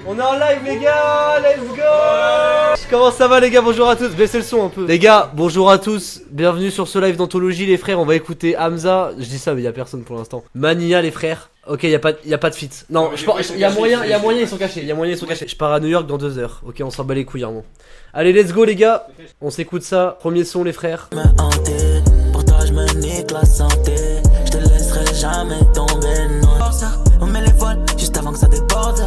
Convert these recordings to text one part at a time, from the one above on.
On est en live les gars, let's go. Comment ça va les gars, bonjour à tous, baissez le son un peu. Les gars, bonjour à tous, bienvenue sur ce live d'anthologie les frères. On va écouter Hamza, je dis ça mais y'a personne pour l'instant. Mania les frères. Ok, y a pas de feat. Non, je pense, y a moyen, ils sont cachés, Je pars à New York dans 2 heures. Ok, on s'en bat les couilles hein, bon. Allez, let's go les gars. On s'écoute ça, premier son les frères. Pour toi je me nique la santé. Je te laisserai jamais tomber, non. On met les voiles juste avant que ça déborde.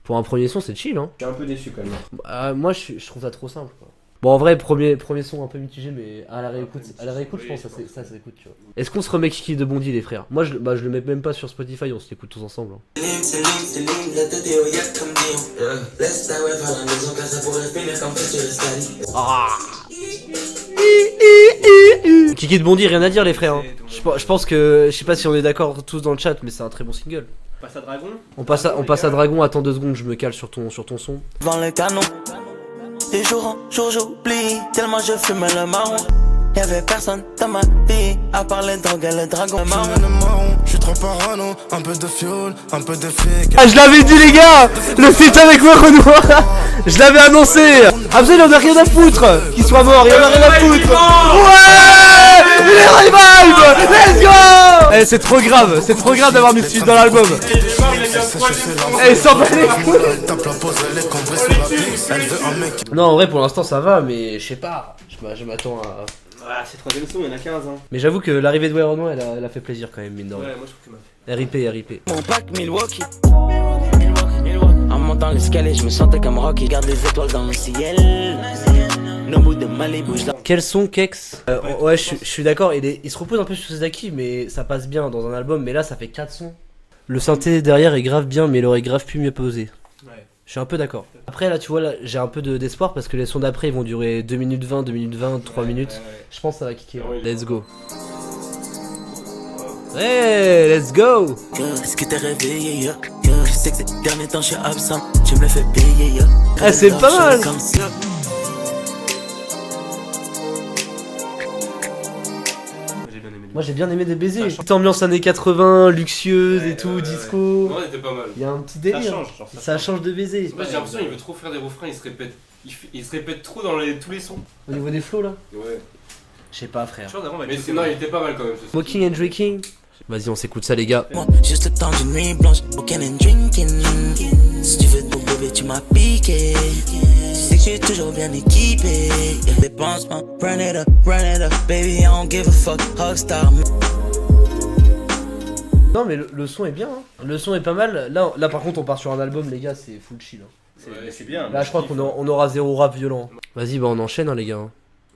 Pour un premier son, c'est chill hein. Je suis un peu déçu quand même. Moi je trouve ça trop simple quoi. Bon en vrai premier son un peu mitigé mais à la réécoute je pense ça s'écoute tu vois. Est-ce qu'on se remet Kiki de Bondy les frères? Moi je le mets même pas sur Spotify, on se l'écoute tous ensemble hein. Ah. Kiki de Bondy, rien à dire les frères hein. Je pense que, je sais pas si on est d'accord tous dans le chat mais c'est un très bon single. On passe à Dragon. On passe à Dragon, attends 2 secondes, je me cale sur ton son. Devant le canon, de jour en jour j'oublie, tellement je fumais le marron. Y'avait personne dans ma vie, à part les drogues et le dragon. Je suis trop parano, un peu de fioul, un peu de flic. Ah je l'avais dit les gars, le feat avec moi Renoir. Je l'avais annoncé. Hamza il en a rien à foutre qu'il soit mort, il en a rien à foutre. Ouais, les revives, let's go. Eh c'est trop grave d'avoir mis ce feat dans l'album. Eh s'en bat les couilles. Non en vrai pour l'instant ça va mais je sais pas, je m'attends à... Ah, c'est 3ème son, il y en a 15 hein. Mais j'avoue que l'arrivée de Renoir elle a fait plaisir quand même mine de rien. Ouais, moi je trouve que c'est RIP. Mon pack Milwaukee. En montant l'escalier, je me sentais comme Rocky. Garde les étoiles dans le ciel. Nos bouts de Malibu. Quel son Kex ouais je suis d'accord, il se repose un peu sur ses acquis mais ça passe bien dans un album. Mais là ça fait 4 sons. Le synthé derrière est grave bien mais il aurait grave pu mieux poser. Ouais. Je suis un peu d'accord. Après là tu vois là j'ai un peu d'espoir parce que les sons d'après ils vont durer 2 minutes 20, 2 minutes 20, 3 minutes. Ouais. Je pense que ça va kicker. Ouais, Let's go. Hey, let's go. Est-ce que t'es réveillé, yeah, yeah. Je sais que ces derniers temps je suis absent. Tu me le fais payer, yeah. Ah c'est pas mal. Comme ça. Moi j'ai bien aimé des baisers. Petite ambiance années 80, luxueuse et tout, disco. Non, il était pas mal. Il y a un petit délire. Ça change, genre, Ça change de baiser. Moi j'ai l'impression qu'il veut trop faire des refrains, il se répète. Il se répète trop dans tous les sons. Au niveau des flows là. Ouais. Je sais pas frère. Mais sinon il était pas mal quand même ce son. Smoking and drinking. Vas-y on s'écoute ça les gars. Moi, juste le temps d'une nuit blanche, booking and drinking. Si tu veux ton bébé, tu m'as piqué. Tu sais que je suis toujours bien équipé. Y'a des pansements, run it up, baby, I don't give a fuck, rockstar. Non mais le son est bien hein. Le son est pas mal. Là par contre on part sur un album les gars, c'est full chill hein. Ouais, c'est bien. Là je crois qu'on aura 0 rap violent. Vas-y bah on enchaîne hein, les gars.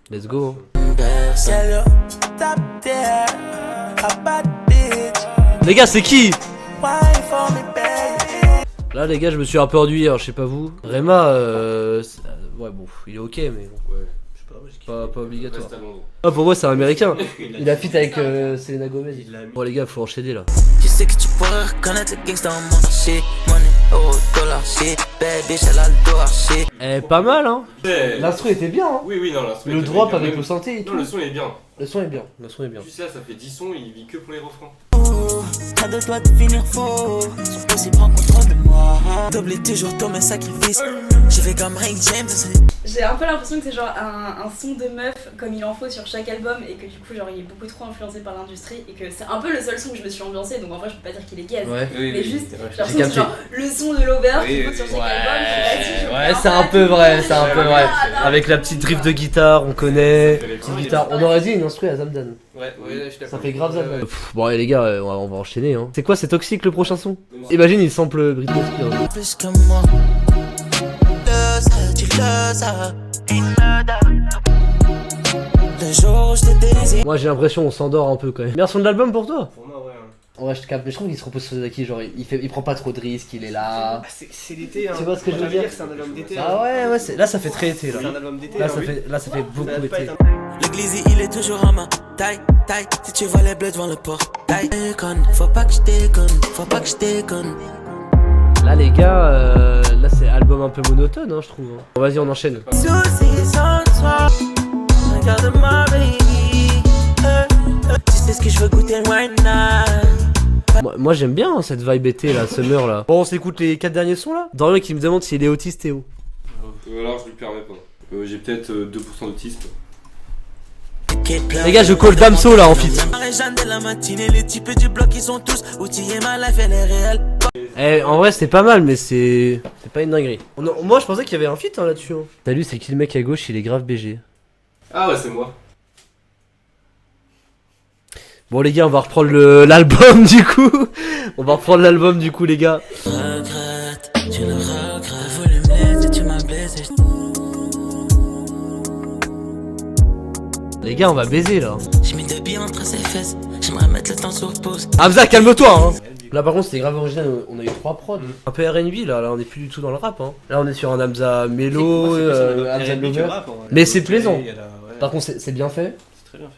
Let's go. Les gars c'est qui? Là les gars je me suis un peu ennuyé hein, je sais pas vous. Rema ouais bon il est ok mais bon. Ouais. Je sais pas, Pas obligatoire. Reste à Londres. Ah pour moi c'est un américain. Il a feat avec Selena Gomez. Bon les gars faut enchaîner là. Je sais que tu pourrais reconnaître le gangsta en mon shit. Money, euro, dollar, shit. Bad bitch, elle a le dos arché. Eh pas mal hein. Ouais. L'instru était bien hein. Oui, non, l'instru Le était drop bien, avec même- le synthé et tout. Non, le son est bien. Le son est bien. Juste là, ça fait 10 sons, il vit que pour les refrains. T'as de toi de finir faux. Son possible prend contrôle de moi. Doubler toujours tous mes sacrifices. Je fais comme Ray James. J'ai un peu l'impression que c'est genre un son de meuf comme il en faut sur chaque album et que du coup genre il est beaucoup trop influencé par l'industrie et que c'est un peu le seul son que je me suis ambiancée donc en vrai je peux pas dire qu'il est gaze. Ouais. Mais juste j'ai J'ai l'impression que c'est capté. genre le son de l'over qu'il Oui, faut sur chaque oui. album. Ouais, c'est un peu vrai, Avec la petite drift de guitare, on connaît. Petite guitare. On aurait dit une instru à Zamdan. Ouais, je suis Ça fait grave Zamdan. Bon allez les gars, on va enchaîner hein. C'est quoi, c'est toxique le prochain son? Imagine il sample Britney Spears. Plus que moi. Tu le sais. Le jour où je te désire. Moi j'ai l'impression on s'endort un peu quand même. Meilleur son de l'album pour toi? Pour moi, ouais. Ouais je te capte, mais je trouve qu'il se repose sur ses acquis, genre il prend pas trop de risques, il est là. C'est l'été, hein. Tu vois ce que je veux dire? C'est un album d'été. Ah ouais là ça fait très été là. C'est un album d'été. Là hein, ça oui. fait beaucoup Ça va pas été. être L'église il est toujours à ma taille. Si tu vois les bleus devant le portail. Déconne, faut pas que je déconne. Là les gars, là c'est album un peu monotone hein, je trouve. Bon, vas-y on enchaîne. Soucis sans toi. Regarde-moi baby. Tu sais ce que je veux goûter right now. Moi j'aime bien hein, cette vibe été là, summer là. Bon on s'écoute les 4 derniers sons là. Dorian qui me demande s'il est autiste Théo. Alors je lui permets pas. J'ai peut-être 2% d'autisme. Les gars je colle Damso là en fit. Eh en vrai c'est pas mal mais c'est pas une dinguerie. Moi je pensais qu'il y avait un feat hein, là-dessus. Hein. Salut c'est qui le mec à gauche, il est grave BG. Ah ouais c'est moi. Bon les gars on va reprendre l'album du coup. On va reprendre l'album du coup les gars. Regrette, tu le regrettes. Voulu me laisser, tu m'as blessé. Les gars on va baiser là. J'ai mis des billes entre ses fesses. J'aimerais mettre le temps sur pause. Hamza calme-toi hein. Là par contre c'était grave original, on a eu 3 prods. Un peu R&B là on est plus du tout dans le rap hein. Là on est sur un Hamza Mello, Hamza Lover. Mais c'est plaisant. Par contre c'est bien fait.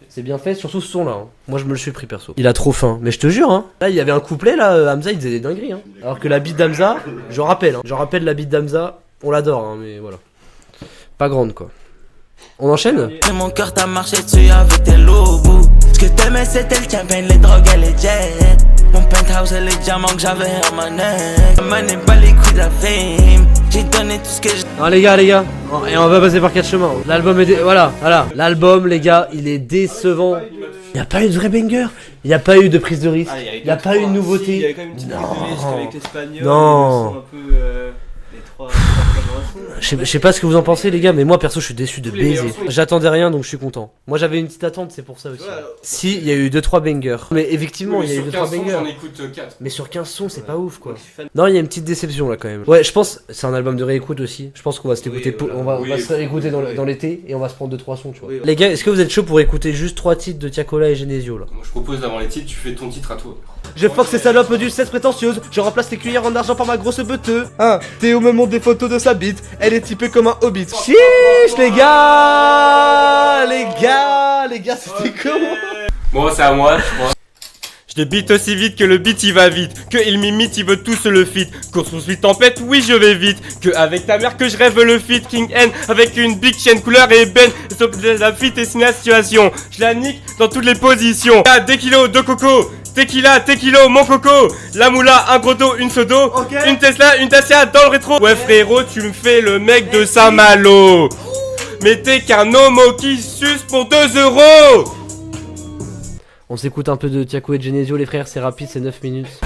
C'est bien fait, surtout ce son là. Hein. Moi je me le suis pris perso. Il a trop faim, mais je te jure, hein. Là il y avait un couplet là, Hamza il disait des dingueries. Hein. Alors que la beat d'Hamza, j'en rappelle, la beat d'Hamza, on l'adore, hein, mais voilà. Pas grande quoi. On enchaîne. Mon cœur t'a marché dessus avec tes lobos. Ce que t'aimais c'était le champagne, les drogues et les jets. Mon penthouse et les diamants que j'avais à ma neck. Mané pas les coups de la fame. J'ai donné tout ce que j'ai. Non les gars, et on va passer par 4 chemins. L'album est voilà. L'album les gars, il est décevant. Il y a pas eu de vrai banger. Il y a pas eu de prise de risque. Il y a pas eu de nouveauté. Il y avait quand même une petite prise de risque avec l'espagnol. Non. Un peu les trois Je sais pas ce que vous en pensez les gars, mais moi perso je suis déçu de baiser. J'attendais rien donc je suis content. Moi j'avais une petite attente, c'est pour ça aussi. Si, il y a eu 2-3 bangers. Mais effectivement, il y a eu 2-3 bangers. J'en écoute 4. Mais sur 15 sons, c'est pas ouf quoi. Non, il y a une petite déception là quand même. Ouais, je pense, c'est un album de réécoute aussi. Je pense qu'on va se l'écouter, on va se réécouter dans l'été et on va se prendre 2-3 sons, tu vois. Les gars, est-ce que vous êtes chaud pour écouter juste 3 titres de Tiakola et Genesio là? Moi je propose avant les titres, tu fais ton titre à toi. Je fuck ces salopes du 16 prétentieuses. Je remplace les cuillères en argent par ma grosse beuteux. Théo me montre des photos de sa bite. Elle est typée comme un hobbit. Chiche les gars, c'était comment? Bon, c'est à moi, je crois. Je le beat aussi vite que le beat il va vite. Que il m'imite, il veut tout se le fit. Course poursuite tempête, oui je vais vite. Que avec ta mère que je rêve le fit. King N avec une big chaîne couleur ébène. Et sauf la fit et c'est une situation. Je la nique dans toutes les positions. Ah, des kilos de coco. Tequila, mon coco. La moula, un gros dos, une sodo. Une Tesla, une Dacia dans le rétro. Ouais frérot, tu me fais le mec de Saint-Malo. Mais t'es qu'un homo qui suce pour 2 €. On s'écoute un peu de Tiako et Genesio les frères, c'est rapide, c'est 9 minutes.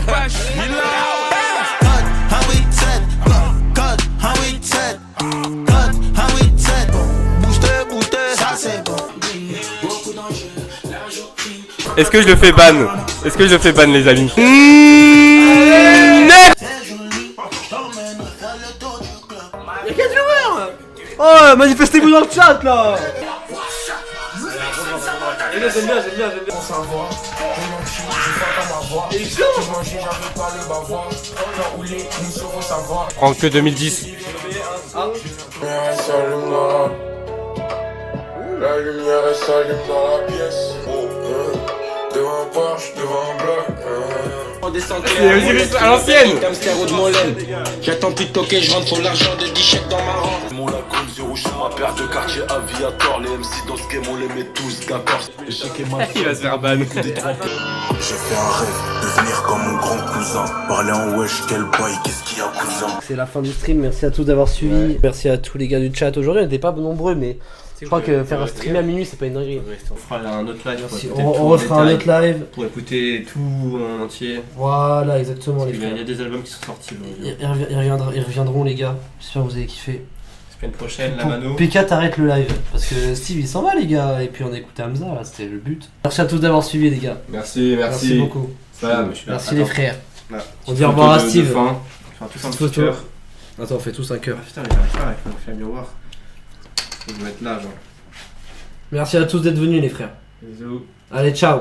Est-ce que je le fais ban? Est-ce que je le fais ban les amis? Y'a 4 joueurs. Oh, manifestez-vous dans le chat là. J'aime bien. Prends que 2010. La lumière s'allume dans la pièce. Devant un Porsche, devant un bloc. C'est à l'ancienne. J'attends plus de toquer, je rentre pour l'argent de 10 chèques dans ma rang. Mon lacune, zéro sur ma paire de quartier aviator. Les MC dans ce game, on les met tous d'accord. Il va se faire ban. J'ai fait un rêve, devenir comme mon grand cousin. Parler en wesh, quel bail, qu'est-ce qu'il y a cousin? C'est la fin du stream, merci à tous d'avoir suivi. Merci à tous les gars du chat. Aujourd'hui on n'était pas nombreux mais je crois que faire un stream à minuit c'est pas une dinguerie. On fera un autre live. On refera un autre live. Pour écouter tout en entier. Voilà, exactement les Il gars. y a des albums qui sont sortis. Ils reviendront les gars. J'espère que vous avez kiffé. Semaine prochaine, la mano. PK t'arrête le live. Parce que Steve il s'en va les gars. Et puis on a écouté Hamza là, c'était le but. Merci à tous d'avoir suivi les gars. Merci. Merci beaucoup. Voilà, Merci les frères. Là. On dit au revoir à Steve. On va faire tous un petit Photo. cœur. Attends, on fait tous un cœur. Putain, mais j'arrive pas avec le miroir. Faut que je mette là, genre. Merci à tous d'être venus les frères. Bisous. Allez, ciao.